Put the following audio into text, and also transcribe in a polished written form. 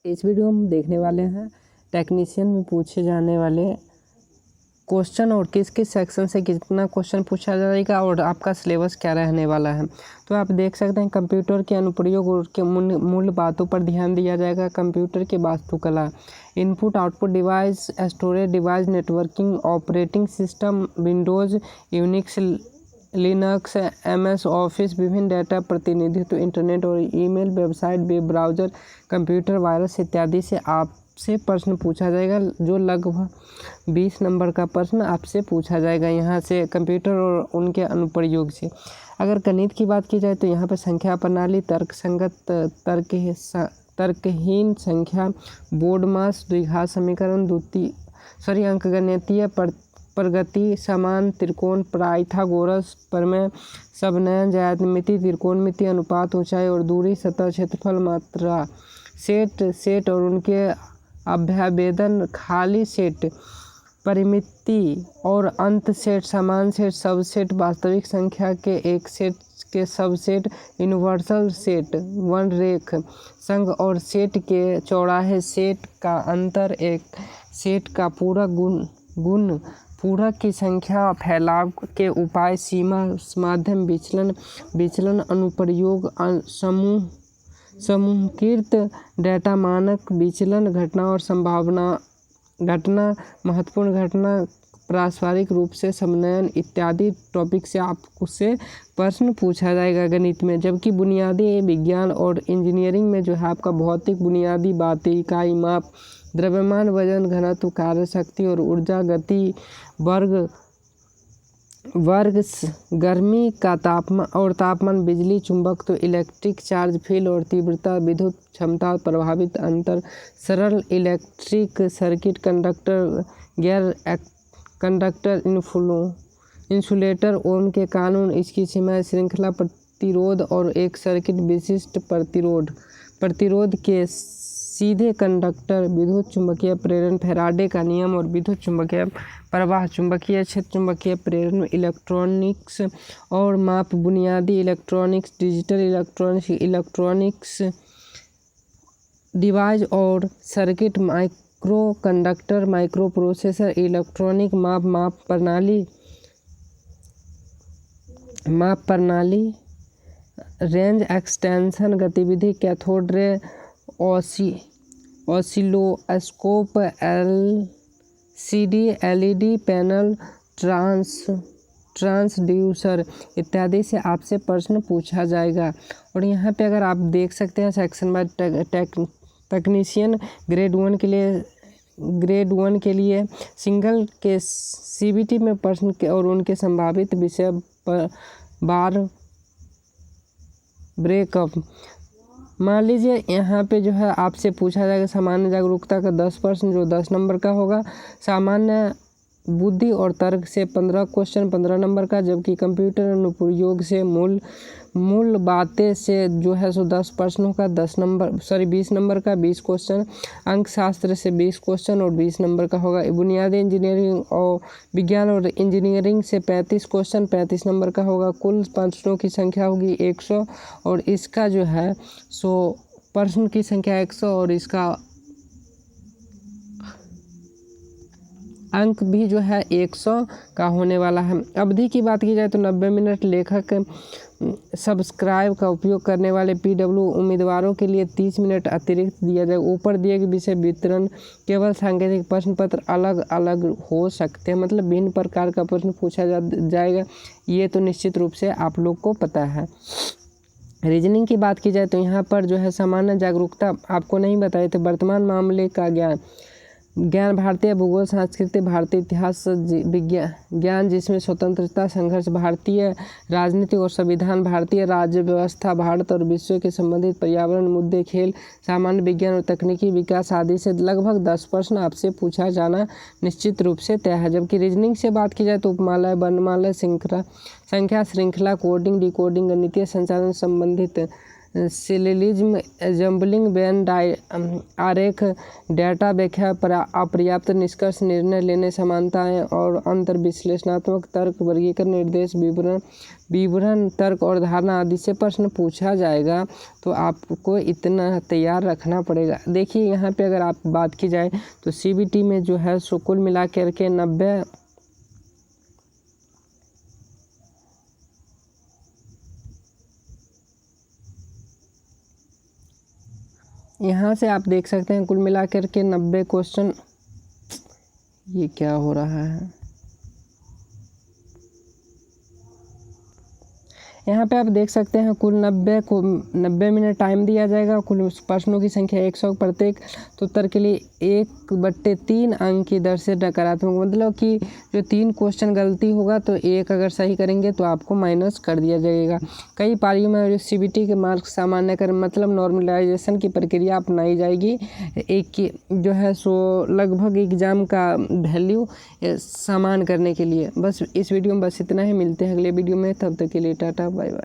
इस वीडियो में हम देखने वाले हैं टेक्नीशियन में पूछे जाने वाले क्वेश्चन और किस किस सेक्शन से कितना क्वेश्चन पूछा जाएगा और आपका सिलेबस क्या रहने वाला है। तो आप देख सकते हैं कंप्यूटर के अनुप्रयोग और के मूल बातों पर ध्यान दिया जाएगा। कंप्यूटर की वास्तुकला, input output device, storage device, networking, operating system, Windows, Unix, Linux, MS office, विभिन्न डेटा प्रतिनिधित्व, इंटरनेट और email, website, web browser, computer virus इत्यादि से आपसे प्रश्न पूछा जाएगा। जो लगभग 20 नंबर का प्रश्न आपसे पूछा जाएगा यहाँ से कंप्यूटर और उनके अनुप्रयोग से। अगर गणित की बात की जाए तो यहाँ पर संख्या प्रणाली, तर्कसंगत तर्कहीन संख्या, बोर्ड मास, द्विघात समीकरण, अंकगणितीय प्रगति, समान त्रिकोण, पाइथागोरस प्रमेय, सबनयन, ज्यामिति, त्रिकोणमिति, अनुपात, ऊंचाई और दूरी, सतह, क्षेत्रफल, मात्रा, सेट और उनके अभ्यावेदन, खाली सेट, परिमिति और अंत सेट, समान सेट, सबसेट, वास्तविक संख्या के एक सेट के सबसेट, यूनिवर्सल सेट, वन रेख संघ और सेट के चौराहे, सेट का अंतर, एक सेट का पूरक गुण, पूरक की संख्या, फैलाव के उपाय, सीमा, माध्यम, विचलन, अनुप्रयोग, समूहकृत डेटा, मानक विचलन, घटना और संभावना घटना, महत्वपूर्ण घटना, पारस्परिक रूप से समन्वय इत्यादि टॉपिक से आपसे प्रश्न पूछा जाएगा गणित में। जबकि बुनियादी विज्ञान और इंजीनियरिंग में जो है आपका भौतिक बुनियादी बातें, इकाई, माप, द्रव्यमान, वजन, घनत्व, कार्य शक्ति और ऊर्जा, गति, वर्ग, गर्मी का तापमान, बिजली, चुंबकत्व, इलेक्ट्रिक चार्ज, फील्ड और तीव्रता, विद्युत क्षमता, प्रभावित अंतर, सरल इलेक्ट्रिक सर्किट, कंडक्टर, गैर कंडक्टर, इंसुलेटर, ओम के कानून, इसकी सीमा, श्रृंखला प्रतिरोध और एक सर्किट विशिष्ट प्रतिरोध के सीधे कंडक्टर, विद्युत चुंबकीय प्रेरण, फैराडे का नियम और विद्युत चुंबकीय प्रवाह, चुंबकीय क्षेत्र, चुंबकीय प्रेरण, इलेक्ट्रॉनिक्स और माप, बुनियादी इलेक्ट्रॉनिक्स, डिजिटल इलेक्ट्रॉनिक्स डिवाइस और circuit, micro conductor, micro processor, electronic माप प्रणाली, रेंज एक्सटेंशन गतिविधि, cathode ray, oscilloscope, LCD LED panel, transducer इत्यादि से आपसे प्रश्न पूछा जाएगा। और यहाँ पे अगर आप देख सकते हैं सेक्शन बाय टेक्नीशियन ग्रेड 1 के लिए सिंगल के CBT में प्रश्न और उनके संभावित विषय पर बार ब्रेकअप। मान लीजिए यहाँ पे जो है आपसे पूछा जाएगा सामान्य जागरूकता का 10 प्रश्न जो 10 नंबर का होगा, सामान्य बुद्धि और तर्क से 15 क्वेश्चन 15 नंबर का, जबकि कंप्यूटर अनुप्रयोग से मूल बातें से जो है सो 10 प्रश्नों का 20 नंबर का 20 क्वेश्चन, अंक शास्त्र से 20 क्वेश्चन और 20 नंबर का होगा। बुनियादी इंजीनियरिंग और विज्ञान और इंजीनियरिंग से 35 क्वेश्चन 35 नंबर का होगा। कुल प्रश्नों की संख्या होगी 100 और इसका जो है सो प्रश्न की संख्या 100 और इसका अंक भी जो है 100 का होने वाला है। अवधि की बात की जाए तो 90 मिनट। लेखक सब्सक्राइब का उपयोग करने वाले PW उम्मीदवारों के लिए 30 मिनट अतिरिक्त दिया जाएगा। ऊपर दिए गए विषय वितरण केवल सांकेतिक प्रश्न पत्र अलग अलग हो सकते हैं, मतलब भिन्न प्रकार का प्रश्न पूछा जाएगा, ये तो निश्चित रूप से आप लोग को पता है। रीजनिंग की बात की जाए तो यहाँ पर जो है सामान्य जागरूकता आपको नहीं बताए थे, वर्तमान मामले का ज्ञान, भारतीय भूगोल, संस्कृति, भारतीय इतिहास, ज्ञान जिसमें स्वतंत्रता संघर्ष, भारतीय राजनीति और संविधान, भारतीय राज्य व्यवस्था, भारत और विश्व के संबंधित पर्यावरण मुद्दे, खेल, सामान्य विज्ञान और तकनीकी विकास आदि से लगभग 10 प्रश्न आपसे पूछा जाना निश्चित रूप से तय है। जबकि रीजनिंग से बात की जाए तो उपमालय, वर्णमालय, संख्या, श्रृंखला, कोडिंग, डिकोडिंग, गणितीय संचालन संबंधित सिलेलिज्म जम्बलिंग वेन आरेख डेटा व्याख्या पर अपर्याप्त निष्कर्ष निर्णय लेने समानताएं और अंतर विश्लेषणात्मक तर्क वर्गीकरण निर्देश विवरण तर्क और धारणा आदि से प्रश्न पूछा जाएगा। तो आपको इतना तैयार रखना पड़ेगा। देखिए यहाँ पे अगर आप बात की जाए तो CBT में जो है सो कुल मिला करके 90 यहाँ से आप देख सकते हैं कुल मिला करके 90 क्वेश्चन। ये क्या हो रहा है, यहाँ पे आप देख सकते हैं कुल 90 मिनट टाइम दिया जाएगा। कुल प्रश्नों की संख्या 100 प्रत्येक उत्तर के लिए 1/3 अंक की दर से नकारात्मक, मतलब कि जो 3 क्वेश्चन गलती होगा तो 1 अगर सही करेंगे तो आपको माइनस कर दिया जाएगा। कई पारियों में CBT के मार्क्स सामान्य कर मतलब नॉर्मलाइजेशन की प्रक्रिया अपनाई जाएगी। एक की जो है सो लगभग एग्ज़ाम का वैल्यू समान करने के लिए। बस इस वीडियो में बस इतना ही, मिलते हैं अगले वीडियो में, तब तक के लिए टाटा बाय बाय।